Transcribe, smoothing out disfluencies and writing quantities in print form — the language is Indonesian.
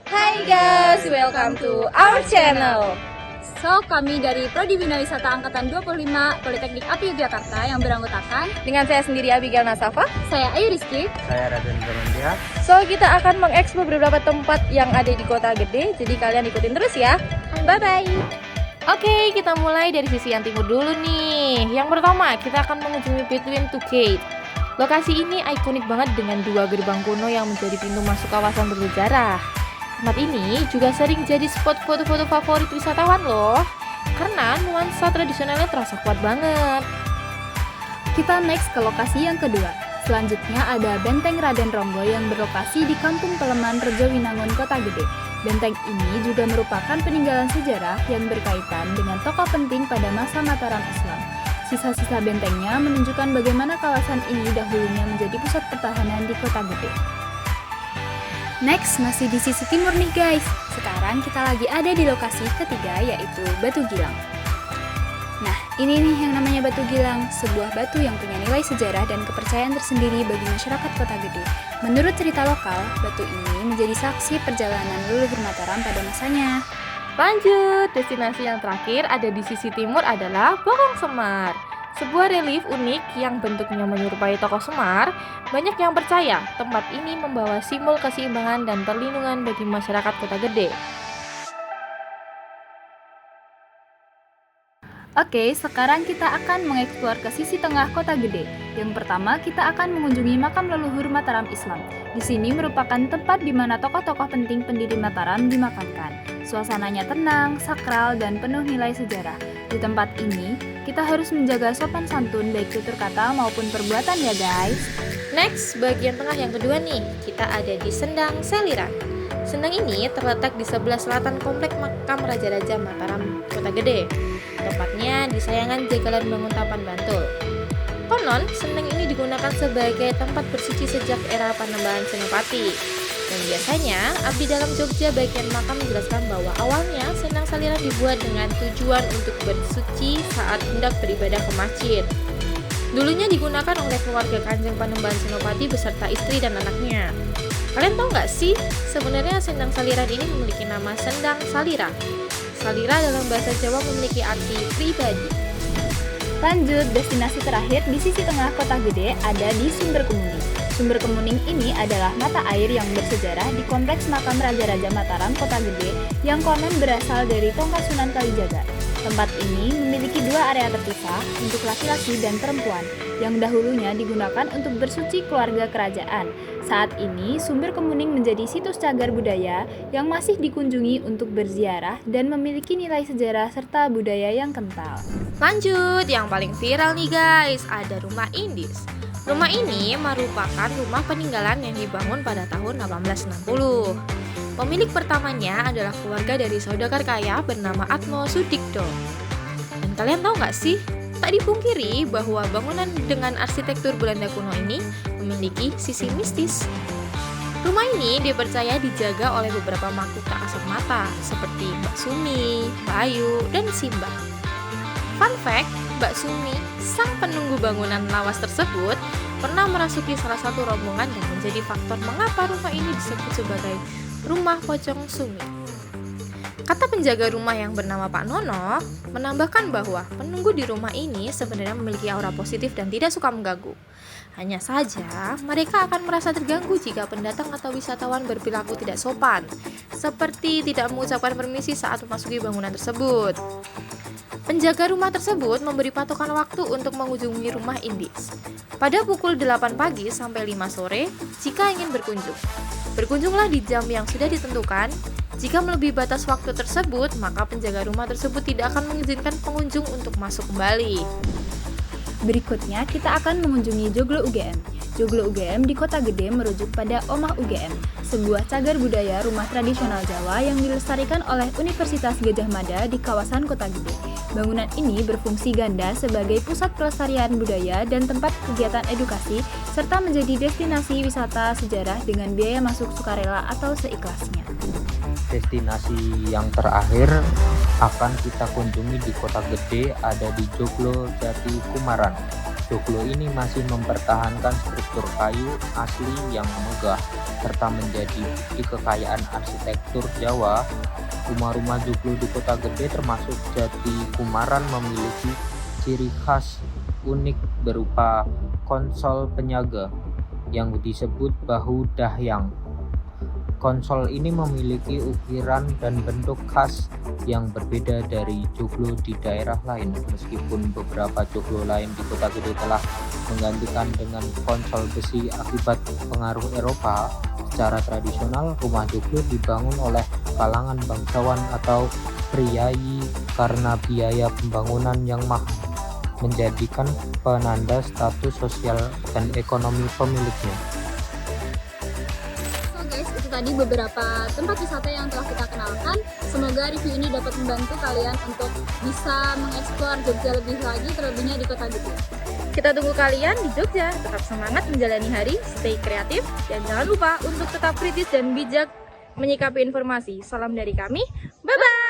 Hai guys, welcome to our channel. So, kami dari Prodi Bina Wisata Angkatan 25 Politeknik Api Yogyakarta yang beranggotakan Dengan saya sendiri Abigail Nasafa. saya Ayu Rizky. Saya Raden Zamandia. So, kita akan mengeksplor beberapa tempat yang ada di Kota Gede. Jadi kalian ikutin terus ya. Bye-bye. Oke, kita mulai dari sisi yang timur dulu nih. Yang pertama, kita akan mengunjungi Between Two Gate. Lokasi ini ikonik banget dengan dua gerbang kuno yang menjadi pintu masuk kawasan bersejarah. Tempat ini juga sering jadi spot foto-foto favorit wisatawan loh, karena nuansa tradisionalnya terasa kuat banget. Kita next ke lokasi yang kedua. Selanjutnya ada Benteng Raden Ronggo yang berlokasi di Kampung Peleman Rejo Winangun, Kota Gede. Benteng ini juga merupakan peninggalan sejarah yang berkaitan dengan tokoh penting pada masa Mataram Islam. Sisa-sisa bentengnya menunjukkan bagaimana kawasan ini dahulunya menjadi pusat pertahanan di Kota Gede. Next, masih di sisi timur nih guys. Sekarang kita lagi ada di lokasi ketiga, yaitu Batu Gilang. Nah, ini nih yang namanya Batu Gilang, sebuah batu yang punya nilai sejarah dan kepercayaan tersendiri bagi masyarakat Kota Gede. Menurut cerita lokal, batu ini menjadi saksi perjalanan leluhur Mataram pada masanya. Lanjut, destinasi yang terakhir ada di sisi timur adalah Bokong Semar. Sebuah relief unik yang bentuknya menyerupai tokoh Semar. Banyak yang percaya tempat ini membawa simbol keseimbangan dan perlindungan bagi masyarakat Kota Gede. Oke, sekarang kita akan mengeksplor ke sisi tengah Kota Gede. Yang pertama, kita akan mengunjungi makam leluhur Mataram Islam. Di sini merupakan tempat di mana tokoh-tokoh penting pendiri Mataram dimakamkan. Suasananya tenang, sakral, dan penuh nilai sejarah. Di tempat ini, kita harus menjaga sopan santun baik tutur kata maupun perbuatan ya guys. Next, bagian tengah yang kedua nih, kita ada di Sendang Seliran. Sendang ini terletak di sebelah selatan komplek makam Raja-Raja Mataram, Kota Gede. Tepatnya di Sayangan Jagalan Banguntapan, Bantul. Konon, Sendang ini digunakan sebagai tempat bersuci sejak era Panembahan Senopati. Dan biasanya, abdi dalam Jogja bagian makam menjelaskan bahwa awalnya Sendang Saliran dibuat dengan tujuan untuk bersuci saat hendak beribadah ke masjid. Dulunya digunakan oleh keluarga Kanjeng Panembahan Senopati beserta istri dan anaknya. Kalian tahu nggak sih, sebenarnya Sendang Saliran ini memiliki nama Sendang Salira. Salira dalam bahasa Jawa memiliki arti pribadi. Lanjut, destinasi terakhir di sisi tengah Kota Gede ada di Sumber Kemuning. Sumber Kemuning ini adalah mata air yang bersejarah di kompleks makam Raja-Raja Mataram, Kota Gede, yang konon berasal dari tongkat Sunan Kalijaga. Tempat ini memiliki dua area terpisah untuk laki-laki dan perempuan, yang dahulunya digunakan untuk bersuci keluarga kerajaan. Saat ini, Sumber Kemuning menjadi situs cagar budaya yang masih dikunjungi untuk berziarah dan memiliki nilai sejarah serta budaya yang kental. Lanjut, yang paling viral nih guys, ada Rumah Indis. Rumah ini merupakan rumah peninggalan yang dibangun pada tahun 1860. Pemilik pertamanya adalah keluarga dari saudagar kaya bernama Atmo Sudikdo. Dan kalian tahu nggak sih, tak dipungkiri bahwa bangunan dengan arsitektur Belanda kuno ini memiliki sisi mistis. Rumah ini dipercaya dijaga oleh beberapa makhluk tak kasat mata seperti Mbak Sumi, Mbak Ayu, dan Simbah. Fun fact, Mbak Sumi, sang penunggu bangunan lawas tersebut, pernah merasuki salah satu rombongan dan menjadi faktor mengapa rumah ini disebut sebagai Rumah Pocong Sumi. Kata penjaga rumah yang bernama Pak Nono menambahkan bahwa penunggu di rumah ini sebenarnya memiliki aura positif dan tidak suka mengganggu. Hanya saja, mereka akan merasa terganggu jika pendatang atau wisatawan berperilaku tidak sopan, seperti tidak mengucapkan permisi saat memasuki bangunan tersebut. Penjaga rumah tersebut memberi patokan waktu untuk mengunjungi rumah Indis pada pukul 8 pagi sampai 5 sore jika ingin berkunjung. Berkunjunglah di jam yang sudah ditentukan. Jika melebihi batas waktu tersebut, maka penjaga rumah tersebut tidak akan mengizinkan pengunjung untuk masuk kembali. Berikutnya, kita akan mengunjungi Joglo UGM. Joglo UGM di Kota Gede merujuk pada Omah UGM, sebuah cagar budaya rumah tradisional Jawa yang dilestarikan oleh Universitas Gadjah Mada di kawasan Kota Gede. Bangunan ini berfungsi ganda sebagai pusat pelestarian budaya dan tempat kegiatan edukasi, serta menjadi destinasi wisata sejarah dengan biaya masuk sukarela atau seikhlasnya. Destinasi yang terakhir akan kita kunjungi di Kota Gede ada di Joglo Jati Kumaran. joglo ini masih mempertahankan struktur kayu asli yang megah, serta menjadi bukti kekayaan arsitektur Jawa. Rumah-rumah joglo di Kota Gede termasuk Jati Kumaran memiliki ciri khas unik berupa konsol penyaga yang disebut bahu dahyang. Konsol ini memiliki ukiran dan bentuk khas yang berbeda dari joglo di daerah lain. Meskipun beberapa joglo lain di Kota Gede telah menggantikan dengan konsol besi akibat pengaruh Eropa, secara tradisional rumah joglo dibangun oleh kalangan bangsawan atau priayi karena biaya pembangunan yang mahal, menjadikan penanda status sosial dan ekonomi pemiliknya. Itu tadi beberapa tempat wisata yang telah kita kenalkan. Semoga review ini dapat membantu kalian untuk bisa mengeksplor Jogja lebih lagi, terlebihnya di Kota Gede. Kita tunggu kalian di Jogja. Tetap semangat menjalani hari, stay kreatif, dan jangan lupa untuk tetap kritis dan bijak menyikapi informasi. Salam dari kami, bye-bye!